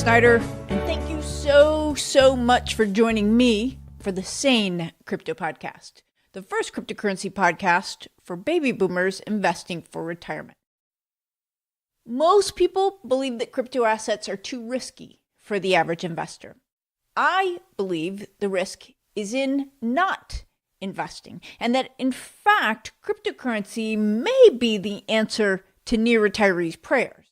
Snyder, and thank you so much for joining me for the Sane Crypto Podcast, the first cryptocurrency podcast for baby boomers investing for retirement. Most people believe that crypto assets are too risky for the average investor. I believe the risk is in not investing, and that in fact, cryptocurrency may be the answer to near retirees' prayers.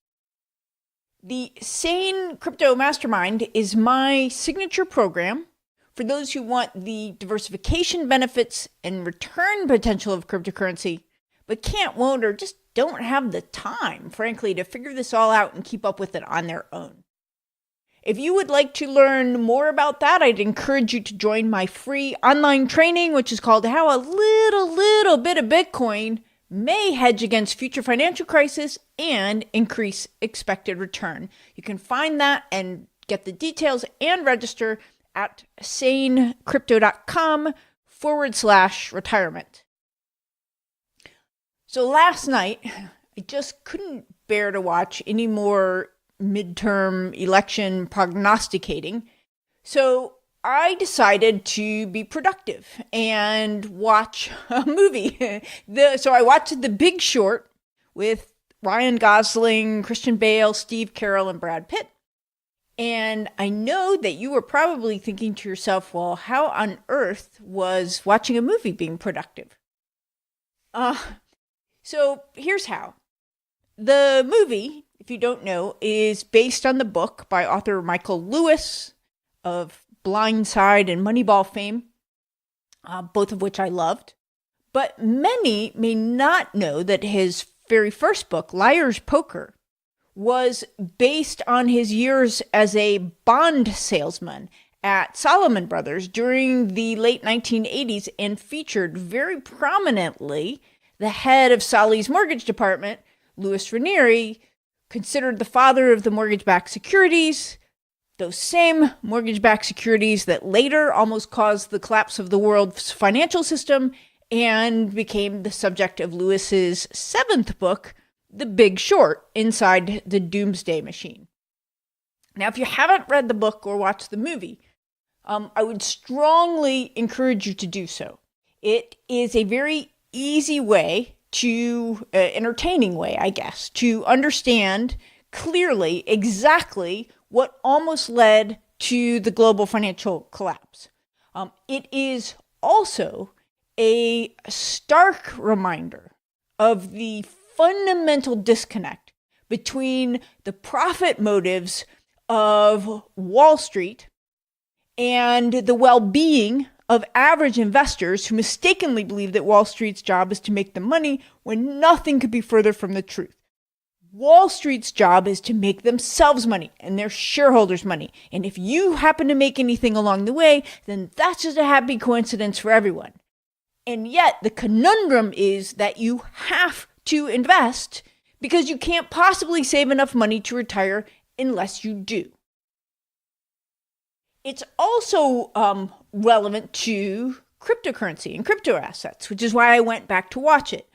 The Sane Crypto Mastermind is my signature program for those who want the diversification benefits and return potential of cryptocurrency, but can't, won't, or just don't have the time, frankly, to figure this all out and keep up with it on their own. If you would like to learn more about that, I'd encourage you to join my free online training, which is called How a Little Bit of Bitcoin May Hedge Against Future Financial Crisis and Increase Expected Return. You can find that and get the details and register at sanecrypto.com/retirement. So last night, I just couldn't bear to watch any more midterm election prognosticating. So I decided to be productive and watch a movie. So I watched The Big Short with Ryan Gosling, Christian Bale, Steve Carell, and Brad Pitt. And I know that you were probably thinking to yourself, well, how on earth was watching a movie being productive? So here's how. The movie, if you don't know, is based on the book by author Michael Lewis of Blindside and Moneyball fame, both of which I loved. But many may not know that his very first book, Liar's Poker, was based on his years as a bond salesman at Salomon Brothers during the late 1980s and featured very prominently the head of Sally's mortgage department, Louis Ranieri, considered the father of the mortgage-backed securities, those same mortgage-backed securities that later almost caused the collapse of the world's financial system and became the subject of Lewis's seventh book, The Big Short, Inside the Doomsday Machine. Now, if you haven't read the book or watched the movie, I would strongly encourage you to do so. It is a very easy way to, entertaining way, I guess, to understand clearly exactly what almost led to the global financial collapse. It is also a stark reminder of the fundamental disconnect between the profit motives of Wall Street and the well-being of average investors who mistakenly believe that Wall Street's job is to make them money when nothing could be further from the truth. Wall Street's job is to make themselves money and their shareholders money. And if you happen to make anything along the way, then that's just a happy coincidence for everyone. And yet the conundrum is that you have to invest because you can't possibly save enough money to retire unless you do. It's also relevant to cryptocurrency and crypto assets, which is why I went back to watch it.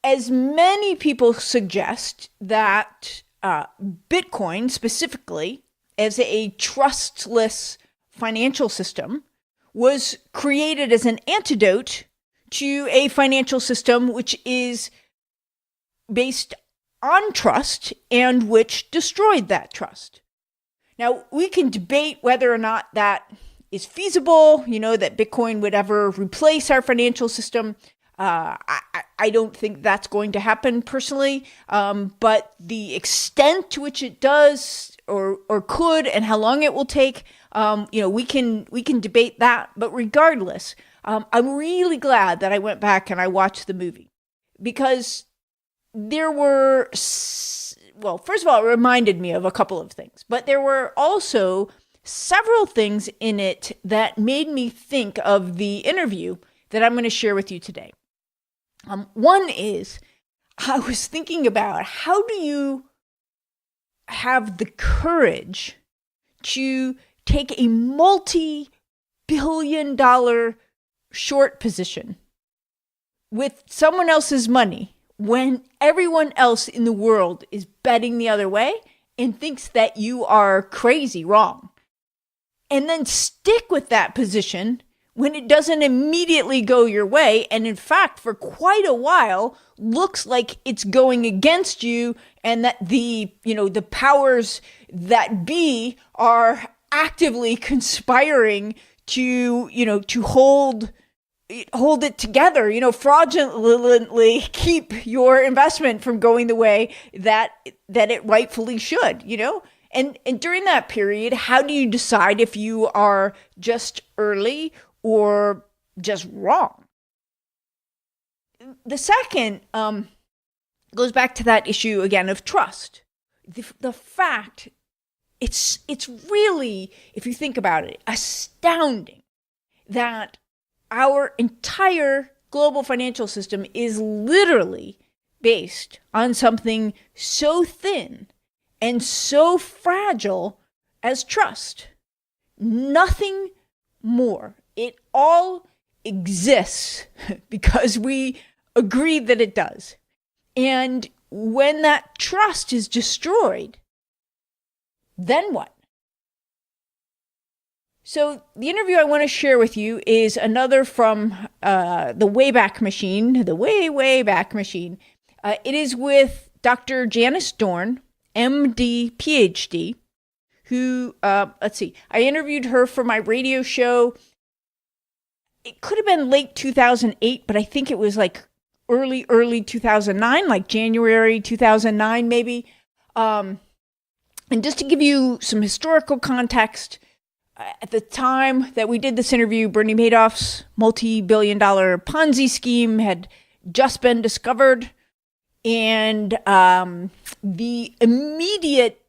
As many people suggest that Bitcoin specifically, as a trustless financial system, was created as an antidote to a financial system which is based on trust and which destroyed that trust. Now, we can debate whether or not that is feasible, that Bitcoin would ever replace our financial system. I don't think that's going to happen personally, but the extent to which it does or could and how long it will take, we can debate that. But regardless, I'm really glad that I went back and I watched the movie because there were, well, first of all, it reminded me of a couple of things, but there were also several things in it that made me think of the interview that I'm going to share with you today. One is, I was thinking about how do you have the courage to take a multi-billion-dollar short position with someone else's money when everyone else in the world is betting the other way and thinks that you are crazy wrong. And then stick with that position when it doesn't immediately go your way. And in fact, for quite a while, looks like it's going against you, and that the powers that be are actively conspiring to hold it together, fraudulently keep your investment from going the way that it rightfully should, And during that period, how do you decide if you are just early or just wrong? The second goes back to that issue again of trust. The fact, it's really, if you think about it, astounding that our entire global financial system is literally based on something so thin and so fragile as trust. Nothing more. It all exists because we agree that it does. And when that trust is destroyed, then what? So the interview I want to share with you is another from the Wayback Machine, the way back machine. It is with Dr. Janice Dorn, M.D., Ph.D., who, I interviewed her for my radio show. It could have been late 2008, but I think it was like early 2009, like January 2009 maybe. And just to give you some historical context, at the time that we did this interview, Bernie Madoff's multi-billion-dollar Ponzi scheme had just been discovered. And the immediate,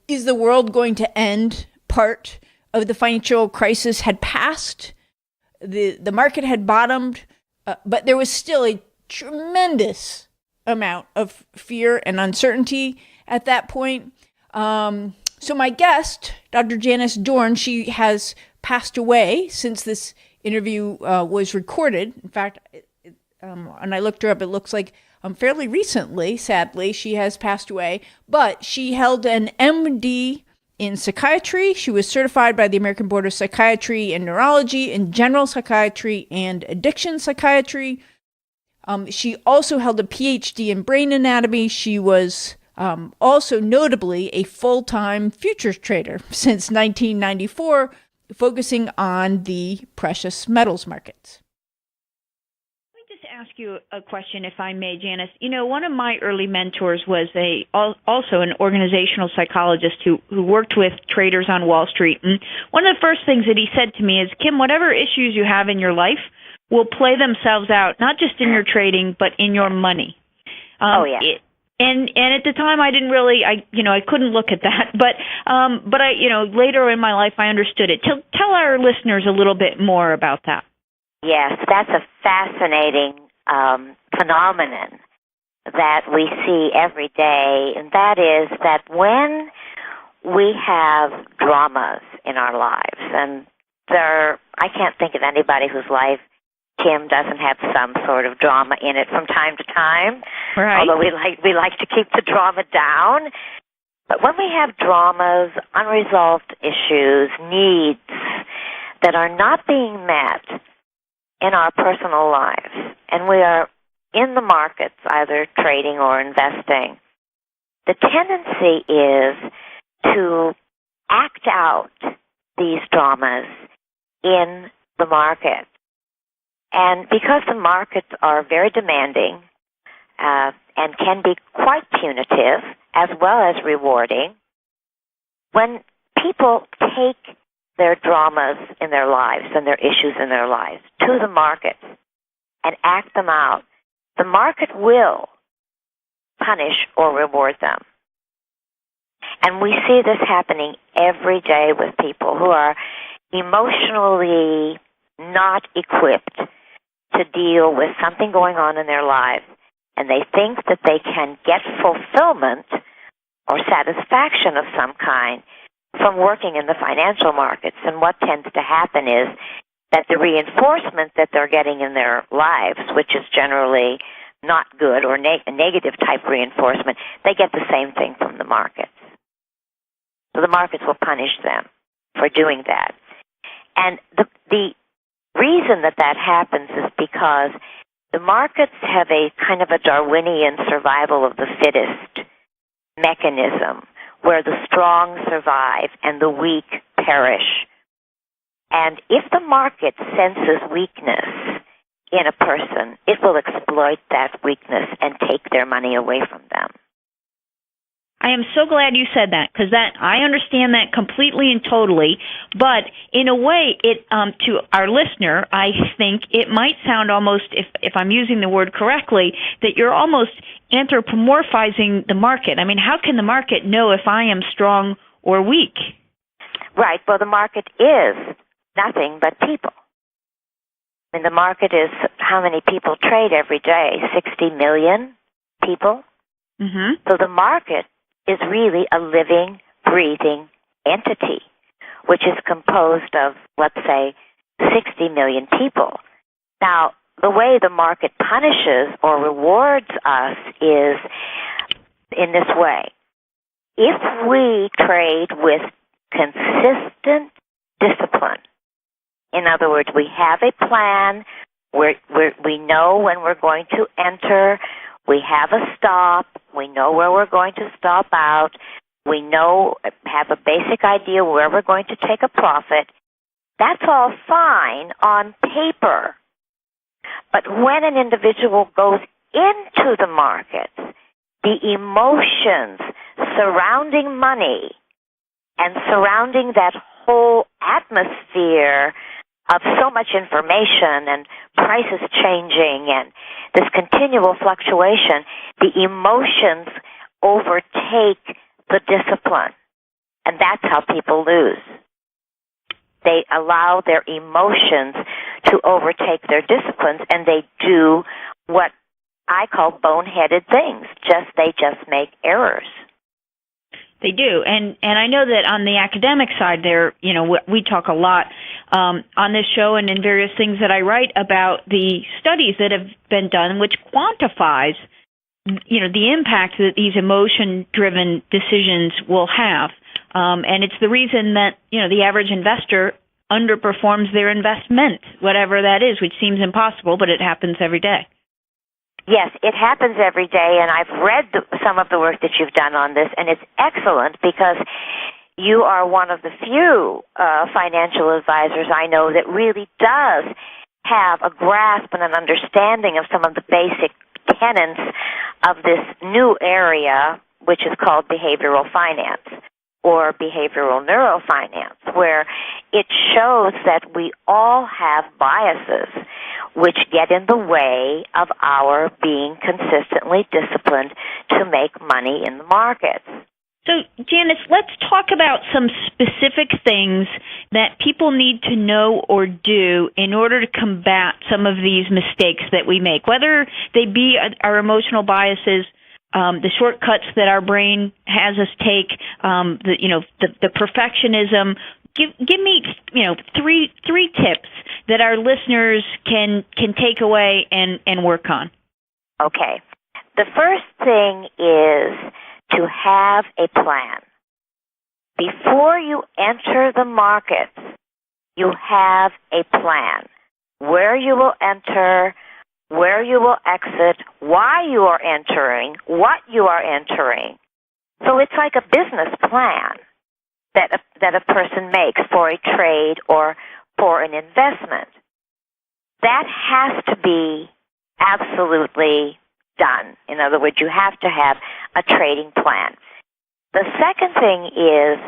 is the world going to end part of the financial crisis had passed. The market had bottomed, but there was still a tremendous amount of fear and uncertainty at that point. So my guest, Dr. Janice Dorn, she has passed away since this interview was recorded. In fact, when I looked her up, it looks like fairly recently, sadly, she has passed away. But she held an M.D. in psychiatry. She was certified by the American Board of Psychiatry and Neurology in general psychiatry and addiction psychiatry. She also held a Ph.D. in brain anatomy. She was also notably a full-time futures trader since 1994, focusing on the precious metals markets. Let me just ask you a question, if I may, Janice. One of my early mentors was also an organizational psychologist who worked with traders on Wall Street. And one of the first things that he said to me is, Kim, whatever issues you have in your life will play themselves out, not just in your trading, but in your money. And at the time, I didn't really, I couldn't look at that, but I, later in my life, I understood it. Tell our listeners a little bit more about that. Yes, that's a fascinating phenomenon that we see every day, and that is that when we have dramas in our lives, and I can't think of anybody whose life, Kim, doesn't have some sort of drama in it from time to time. Right. Although we like to keep the drama down. But when we have dramas, unresolved issues, needs that are not being met in our personal lives, and we are in the markets, either trading or investing, the tendency is to act out these dramas in the market. And because the markets are very demanding and can be quite punitive as well as rewarding, when people take their dramas in their lives and their issues in their lives to the market and act them out, the market will punish or reward them. And we see this happening every day with people who are emotionally not equipped to deal with something going on in their lives, and they think that they can get fulfillment or satisfaction of some kind from working in the financial markets. And what tends to happen is that the reinforcement that they're getting in their lives, which is generally not good or negative type reinforcement, they get the same thing from the markets. So the markets will punish them for doing that. And the reason that happens is because the markets have a kind of a Darwinian survival of the fittest mechanism where the strong survive and the weak perish. And if the market senses weakness in a person, it will exploit that weakness and take their money away from them. I am so glad you said that, because I understand that completely and totally. But in a way, it to our listener, I think it might sound almost, if I'm using the word correctly, that you're almost anthropomorphizing the market. I mean, how can the market know if I am strong or weak? Right. Well, the market is nothing but people. I mean, the market is how many people trade every day? 60 million people. Mm-hmm. So the market is really a living, breathing entity, which is composed of, let's say, 60 million people. Now, the way the market punishes or rewards us is in this way. If we trade with consistent discipline, in other words, we have a plan, we know when we're going to enter, we have a stop, we know where we're going to stop out, we have a basic idea where we're going to take a profit, that's all fine on paper. But when an individual goes into the market, the emotions surrounding money and surrounding that whole atmosphere of so much information and prices changing and this continual fluctuation, the emotions overtake the discipline. And that's how people lose. They allow their emotions to overtake their disciplines, and they do what I call boneheaded things. They just make errors. They do, and I know that on the academic side, we talk a lot on this show and in various things that I write about the studies that have been done, which quantifies, the impact that these emotion-driven decisions will have, and it's the reason that the average investor underperforms their investment, whatever that is, which seems impossible, but it happens every day. Yes, it happens every day, and I've read some of the work that you've done on this, and it's excellent because you are one of the few financial advisors I know that really does have a grasp and an understanding of some of the basic tenets of this new area, which is called behavioral finance or behavioral neurofinance, where it shows that we all have biases which get in the way of our being consistently disciplined to make money in the markets. So, Janice, let's talk about some specific things that people need to know or do in order to combat some of these mistakes that we make, whether they be our emotional biases, the shortcuts that our brain has us take, the perfectionism. Give me, three tips that our listeners can take away and work on. Okay. The first thing is to have a plan. Before you enter the markets, you have a plan. Where you will enter, where you will exit, why you are entering, what you are entering. So it's like a business plan that a person makes for a trade or for an investment. That has to be absolutely done. In other words, you have to have a trading plan. The second thing is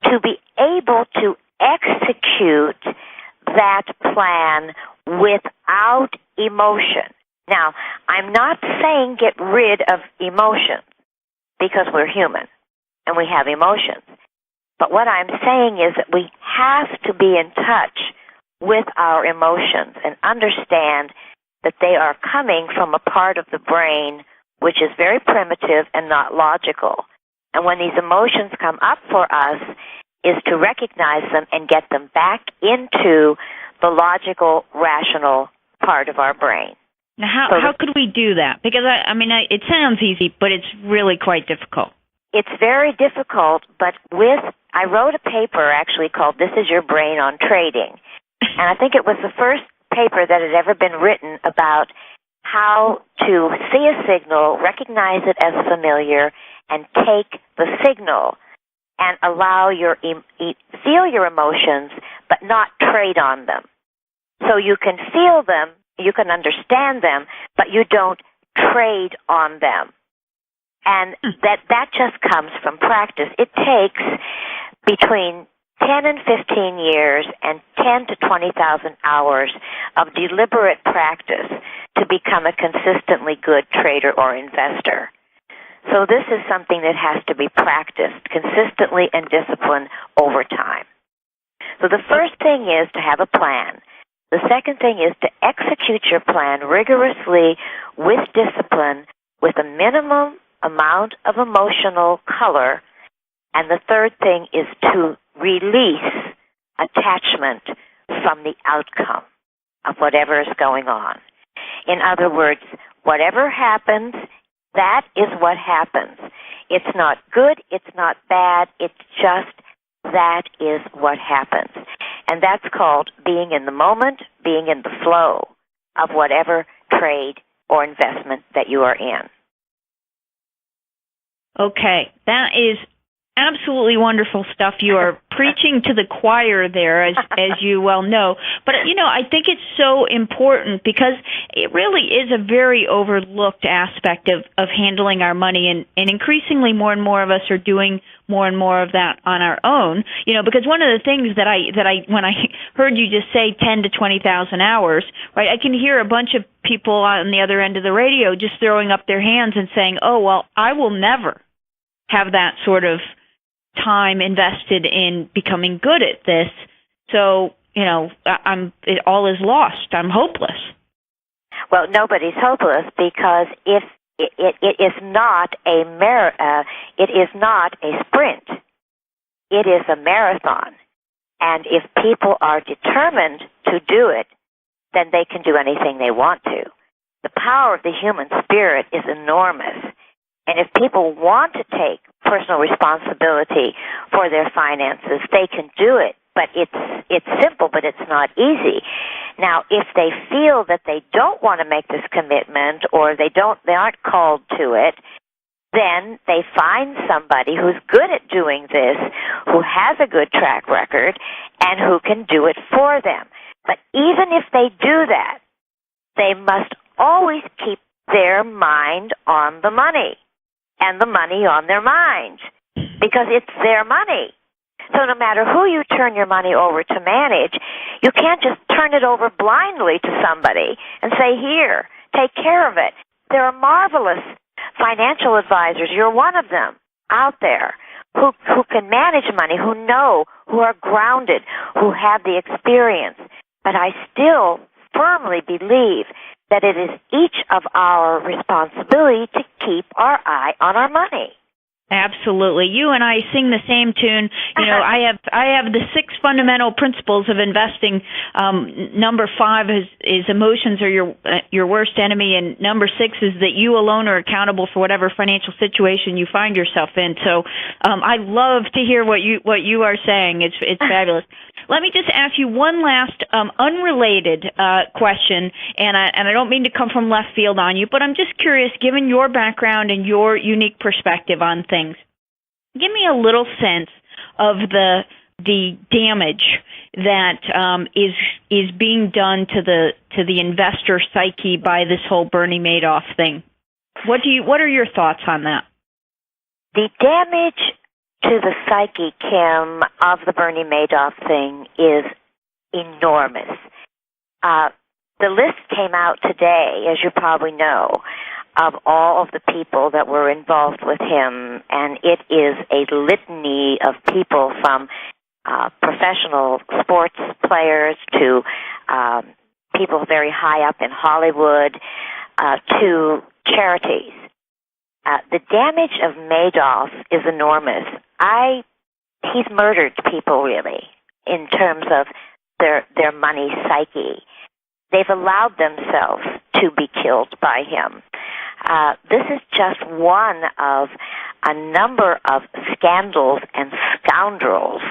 to be able to execute that plan without emotion. Now, I'm not saying get rid of emotions because we're human and we have emotions. But what I'm saying is that we have to be in touch with our emotions and understand that they are coming from a part of the brain which is very primitive and not logical. And when these emotions come up for us is to recognize them and get them back into the logical, rational part of our brain. Now, how could we do that? Because, it sounds easy, but it's really quite difficult. It's very difficult, but with I wrote a paper actually called This Is Your Brain on Trading. And I think it was the first paper that had ever been written about how to see a signal, recognize it as familiar, and take the signal and allow feel your emotions, but not trade on them. So you can feel them, you can understand them, but you don't trade on them. And that just comes from practice. It takes between 10 and 15 years and 10 to 20,000 hours of deliberate practice to become a consistently good trader or investor. So this is something that has to be practiced consistently and disciplined over time. So the first thing is to have a plan. The second thing is to execute your plan rigorously with discipline with a minimum amount of emotional color. And the third thing is to release attachment from the outcome of whatever is going on. In other words, whatever happens, that is what happens. It's not good, it's not bad, it's just that is what happens. And that's called being in the moment, being in the flow of whatever trade or investment that you are in. Okay, that is absolutely wonderful stuff. You are preaching to the choir there, as you well know. But, I think it's so important because it really is a very overlooked aspect of handling our money, and increasingly more and more of us are doing more and more of that on our own. Because one of the things that I when I heard you just say 10 to 20,000 hours, right, I can hear a bunch of people on the other end of the radio just throwing up their hands and saying, oh, well, I will never have that sort of time invested in becoming good at this. So, all is lost. I'm hopeless. Well, nobody's hopeless because if it is not it is not a sprint. It is a marathon. And if people are determined to do it, then they can do anything they want to. The power of the human spirit is enormous. And if people want to take personal responsibility for their finances, they can do it. But it's simple, but it's not easy. Now, if they feel that they don't want to make this commitment or they aren't called to it, then they find somebody who's good at doing this, who has a good track record, and who can do it for them. But even if they do that, they must always keep their mind on the money and the money on their mind, because it's their money. So no matter who you turn your money over to manage, you can't just turn it over blindly to somebody and say, here, take care of it. There are marvelous financial advisors, you're one of them, out there who can manage money, who are grounded, who have the experience. But I still firmly believe that it is each of our responsibility to keep our eye on our money. Absolutely. You and I sing the same tune. I have the 6 fundamental principles of investing. Number 5 is emotions are your worst enemy, and number 6 is that you alone are accountable for whatever financial situation you find yourself in. So I love to hear what you are saying. It's fabulous. Let me just ask you one last unrelated question, and I don't mean to come from left field on you, but I'm just curious, given your background and your unique perspective on things, give me a little sense of the damage that is being done to the investor psyche by this whole Bernie Madoff thing. What are your thoughts on that? The damage to the psyche, Kim, of the Bernie Madoff thing is enormous. The list came out today, as you probably know, of all of the people that were involved with him, and it is a litany of people from professional sports players to people very high up in Hollywood to charities. The damage of Madoff is enormous. He's murdered people, really, in terms of their money psyche. They've allowed themselves to be killed by him. This is just one of a number of scandals and scoundrels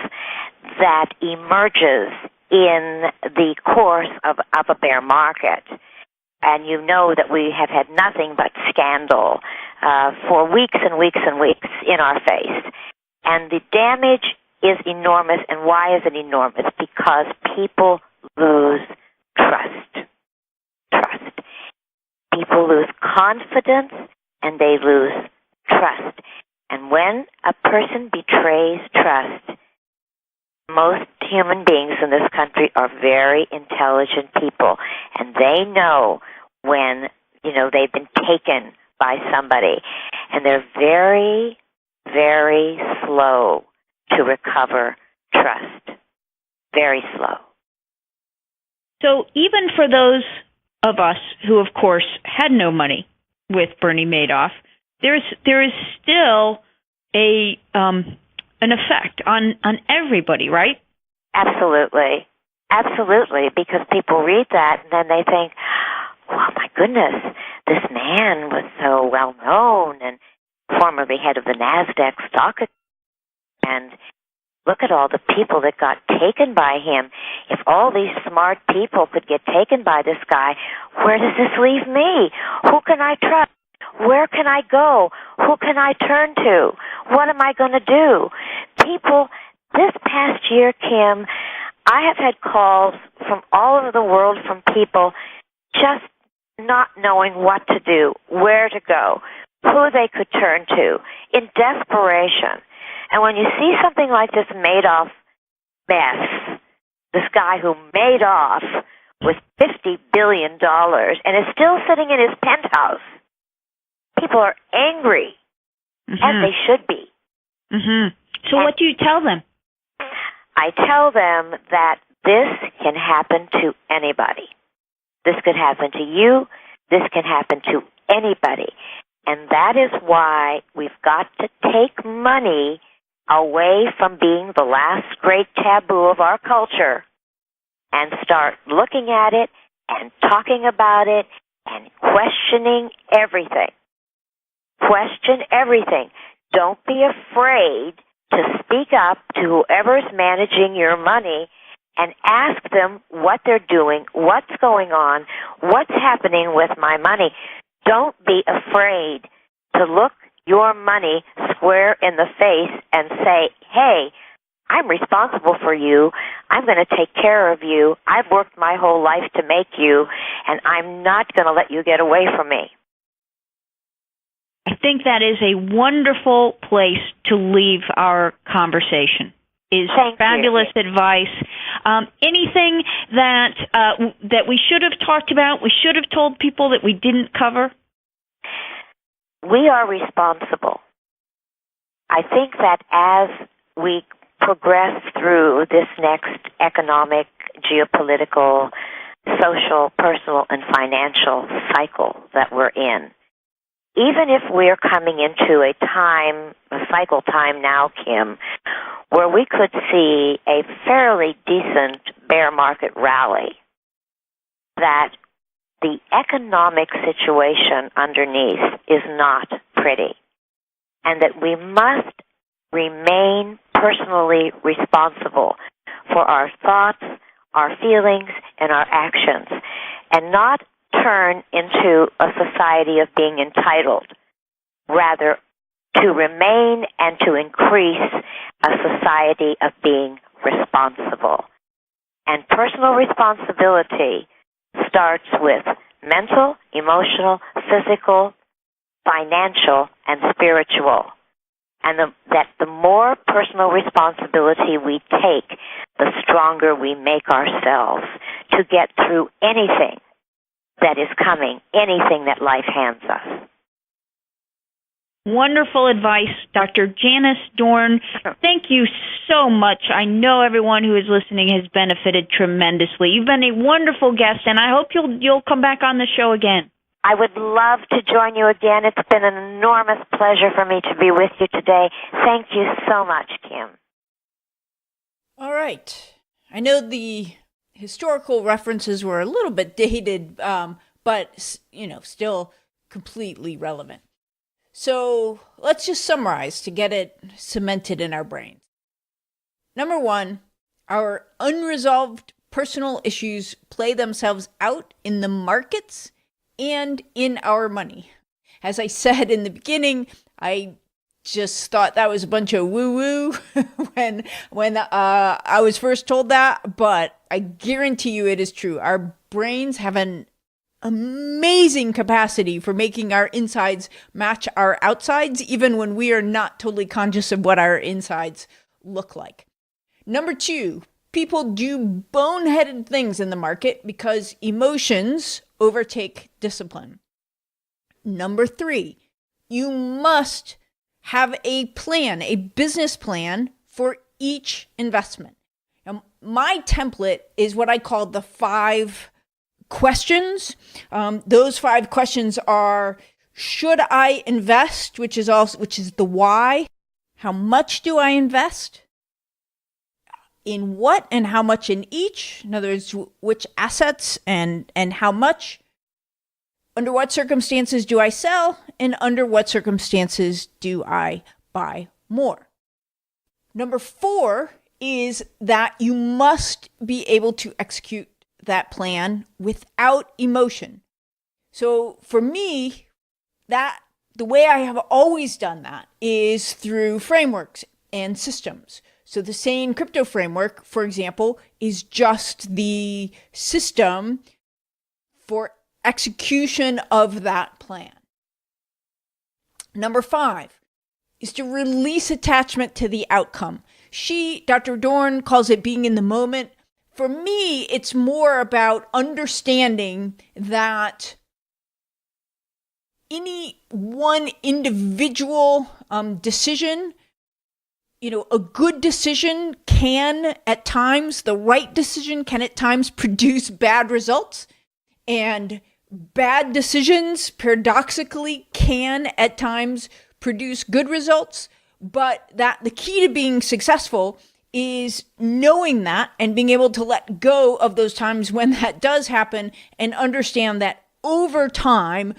that emerges in the course of a bear market. And you know that we have had nothing but scandal for weeks and weeks and weeks in our face. And the damage is enormous. And why is it enormous? Because people lose trust. Trust. People lose confidence and they lose trust. And when a person betrays trust, most human beings in this country are very intelligent people, and they know when, they've been taken by somebody, and they're very, very slow to recover trust. Very slow. So even for those of us who, of course, had no money with Bernie Madoff, there is still an effect on everybody, right? Absolutely. Absolutely, because people read that and then they think, oh, my goodness, this man was so well known and formerly head of the NASDAQ stock exchange, and look at all the people that got taken by him. If all these smart people could get taken by this guy, where does this leave me? Who can I trust? Where can I go? Who can I turn to? What am I going to do? People, this past year, Kim, I have had calls from all over the world from people just not knowing what to do, where to go, who they could turn to, in desperation. And when you see something like this Madoff mess, this guy who made off with $50 billion and is still sitting in his penthouse, people are angry, as they should be. Mm-hmm. So what do you tell them? I tell them that this can happen to anybody. This could happen to you. This can happen to anybody. And that is why we've got to take money away from being the last great taboo of our culture and start looking at it and talking about it and questioning everything. Question everything. Don't be afraid to speak up to whoever's managing your money and ask them what they're doing, what's going on, what's happening with my money. Don't be afraid to look your money square in the face and say, hey, I'm responsible for you. I'm going to take care of you. I've worked my whole life to make you, and I'm not going to let you get away from me. I think that is a wonderful place to leave our conversation. Thank fabulous you. Advice. Anything that we should have talked about, we should have told people that we didn't cover? We are responsible. I think that as we progress through this next economic, geopolitical, social, personal, and financial cycle that we're in, even if we're coming into a cycle time now, Kim, where we could see a fairly decent bear market rally, that the economic situation underneath is not pretty, and that we must remain personally responsible for our thoughts, our feelings, and our actions, and not turn into a society of being entitled, rather to remain and to increase a society of being responsible. And personal responsibility starts with mental, emotional, physical, financial, and spiritual. And that the more personal responsibility we take, the stronger we make ourselves to get through anything that is coming, anything that life hands us. Wonderful advice, Dr. Janice Dorn. Thank you so much. I know everyone who is listening has benefited tremendously. You've been a wonderful guest, and I hope you'll come back on the show again. I would love to join you again. It's been an enormous pleasure for me to be with you today. Thank you so much, Kim. All right. I know the historical references were a little bit dated, but, still completely relevant. So let's just summarize to get it cemented in our brains. Number one, our unresolved personal issues play themselves out in the markets and in our money. As I said in the beginning, I just thought that was a bunch of woo-woo when I was first told that, but I guarantee you it is true. Our brains have an amazing capacity for making our insides match our outsides, even when we are not totally conscious of what our insides look like. Number two, people do boneheaded things in the market because emotions overtake discipline. Number three, you must have a plan, a business plan for each investment. Now, my template is what I call the 5 questions. Those 5 questions are: should I invest, which is the why? How much do I invest? In what and how much in each? In other words, which assets and how much? Under what circumstances do I sell? And under what circumstances do I buy more? Number 4 is that you must be able to execute that plan without emotion. So for me, the way I have always done that is through frameworks and systems. So the sane crypto framework, for example, is just the system for execution of that plan. Number 5 is to release attachment to the outcome. Dr. Dorn, calls it being in the moment. For me, it's more about understanding that any one individual decision, a good decision can at times, the right decision can at times produce bad results, and bad decisions paradoxically can at times produce good results. But that the key to being successful is knowing that and being able to let go of those times when that does happen and understand that over time,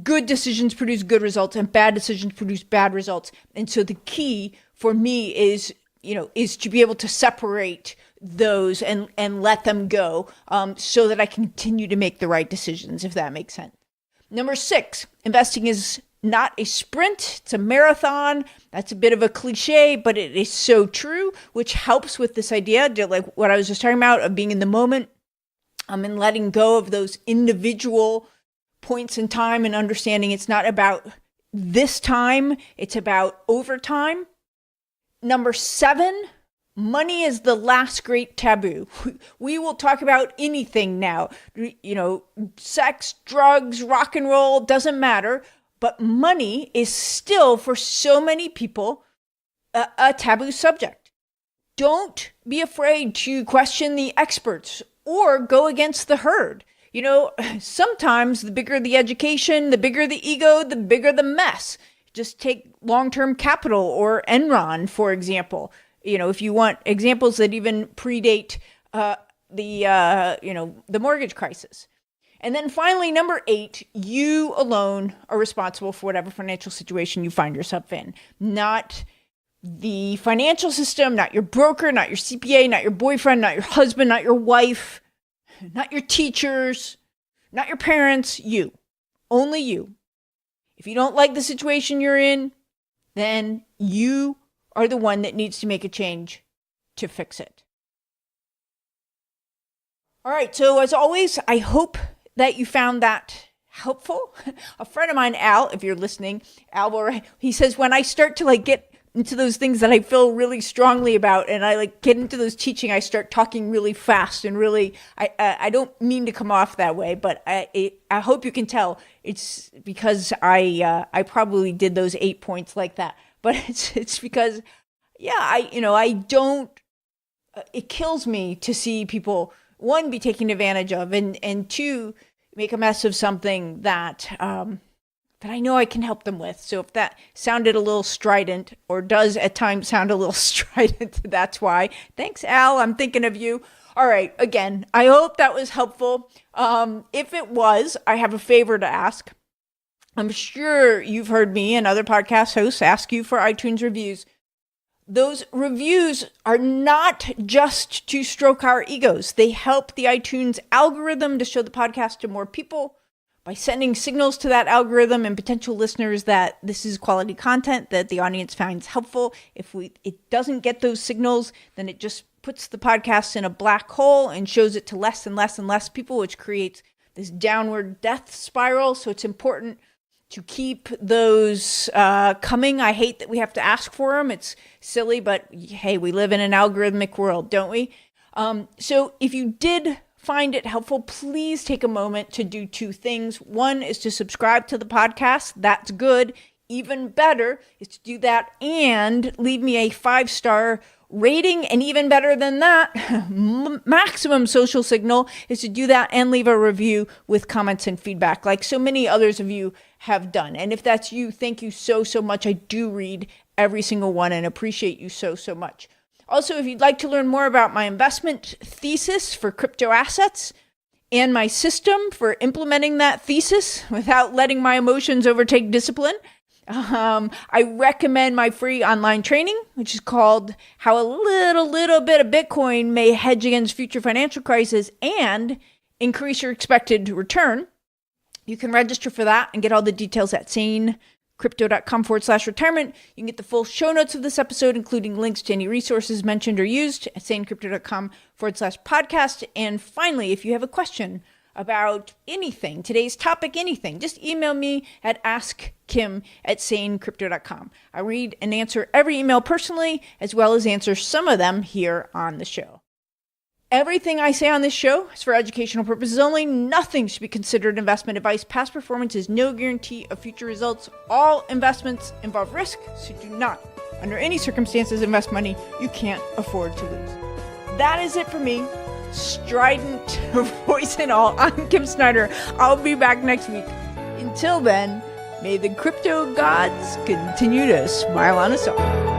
good decisions produce good results and bad decisions produce bad results. And so the key for me is to be able to separate those and let them go, so that I continue to make the right decisions, if that makes sense. Number 6, investing is not a sprint, it's a marathon. That's a bit of a cliche, but it is so true, which helps with this idea, like what I was just talking about, of being in the moment, and letting go of those individual points in time and understanding it's not about this time, it's about over time. Number 7, money is the last great taboo. We will talk about anything now, sex, drugs, rock and roll, doesn't matter. But money is still, for so many people, a taboo subject. Don't be afraid to question the experts or go against the herd. Sometimes the bigger the education, the bigger the ego, the bigger the mess. Just take long-term capital or Enron, for example. If you want examples that even predate the mortgage crisis. And then finally, number 8, you alone are responsible for whatever financial situation you find yourself in. Not the financial system, not your broker, not your CPA, not your boyfriend, not your husband, not your wife, not your teachers, not your parents, you. Only you. If you don't like the situation you're in, then you are the one that needs to make a change to fix it. All right, so as always, I hope that you found that helpful. A friend of mine, Al, if you're listening, he says, when I start to get into those things that I feel really strongly about and I get into those teaching, I start talking really fast and really, I don't mean to come off that way, but I hope you can tell it's because I probably did those 8 points like that. But it's because, I don't, it kills me to see people, 1, be taken advantage of, and 2, make a mess of something that I know I can help them with. So if that sounded a little strident, or does at times sound a little strident, that's why. Thanks, Al. I'm thinking of you. All right. Again, I hope that was helpful. If it was, I have a favor to ask. I'm sure you've heard me and other podcast hosts ask you for iTunes reviews. Those reviews are not just to stroke our egos. They help the iTunes algorithm to show the podcast to more people by sending signals to that algorithm and potential listeners that this is quality content that the audience finds helpful. If it doesn't get those signals, then it just puts the podcast in a black hole and shows it to less and less and less people, which creates this downward death spiral. So it's important to keep those coming. I hate that we have to ask for them. It's silly, but hey, we live in an algorithmic world, don't we? So if you did find it helpful, please take a moment to do two things. One is to subscribe to the podcast. That's good. Even better is to do that and leave me a 5-star rating. And even better than that, maximum social signal is to do that and leave a review with comments and feedback like so many others of you have done. And if that's you, thank you so much. I do read every single one and appreciate you so much. Also, if you'd like to learn more about my investment thesis for crypto assets and my system for implementing that thesis without letting my emotions overtake discipline, I recommend my free online training, which is called How a Little Bit of Bitcoin May Hedge Against Future Financial Crisis and Increase Your Expected Return. You can register for that and get all the details at sanecrypto.com/retirement. You can get the full show notes of this episode, including links to any resources mentioned or used at sanecrypto.com/podcast. And finally, if you have a question about anything, today's topic, anything, just email me at askkim@sanecrypto.com. I read and answer every email personally, as well as answer some of them here on the show. Everything I say on this show is for educational purposes only. Nothing should be considered investment advice. Past performance is no guarantee of future results. All investments involve risk, so do not, under any circumstances, invest money you can't afford to lose. That is it for me. Strident voice and all. I'm Kim Snyder. I'll be back next week. Until then, may the crypto gods continue to smile on us all.